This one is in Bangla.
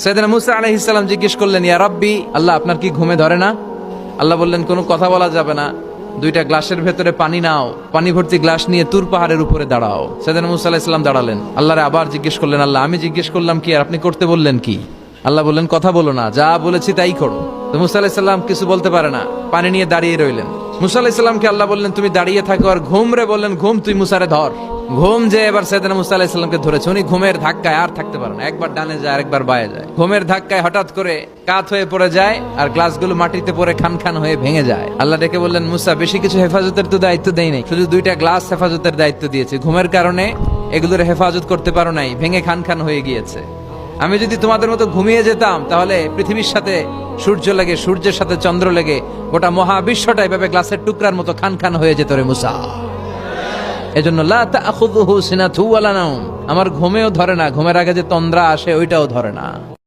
সাইয়েদনা মুসা আলাইহিস সালাম জিজ্ঞেস করলেন, ইয়া রাব্বি, আল্লাহ আপনার কি ঘুমে ধরে না? আল্লাহ বললেন, কোনো কথা বলা যাবে না, দুইটা গ্লাসের ভেতরে পানি নাও, পানি ভর্তি গ্লাস নিয়ে তুর পাহাড়ের উপরে দাঁড়াও। সাইয়েদনা মুসা আলাইহিস সালাম দাঁড়ালেন। আল্লাহরে আবার জিজ্ঞেস করলেন, আল্লাহ আমি জিজ্ঞেস করলাম কি আর আপনি করতে বললেন কি? আল্লাহ বললেন, কথা বলো না, যা বলেছি তাই করো। তো মুসা আলাইহিস সালাম কিছু বলতে পারে না, পানি নিয়ে দাঁড়িয়ে রইলেন। মুসা আলাইহিস সালামকে আল্লাহ বললেন, তুমি দাঁড়িয়ে থাকো আর ঘুম রে, বললেন ঘুম তুই মুসারে ধর। ঘুম যে এবার সাইয়েদনা মুসা আলাইহিস সালামকে ধরেছে। উনি ঘুমের ধাক্কায় আর থাকতে পারেন না, একবার ডানে যায় আরেকবার বায়ে যায়। ঘুমের ধাক্কায় হঠাৎ করে কাত হয়ে পড়ে যায় আর গ্লাসগুলো মাটিতে পড়ে খান খান হয়ে ভেঙে যায়। আল্লাহ ডেকে বললেন, মুসা বেশি কিছু হেফাজতের তো দায়িত্ব দেই নাই, শুধু দুইটা গ্লাস হেফাজতের দায়িত্ব দিয়েছে। ঘুমের কারণে এগুলোর হেফাজত করতে পারো নাই, ভেঙে খান খান হয়ে গিয়েছে। আমি যদি তোমাদের মতো ঘুমিয়ে যেতাম তাহলে পৃথিবীর সাথে সূর্য লেগে, সূর্যের সাথে চন্দ্র লেগে গোটা মহাবিশ্বটা এভাবে গ্লাসের টুকরার মতো খান খান হয়ে যেত রে মুসা। এজন্য লা তাখুযুহু সিনাতু ওয়ালা নাওম, আমার ঘুমেও ধরে না, ঘুমের আগে যে তন্দ্রা আসে ওইটাও ধরে না।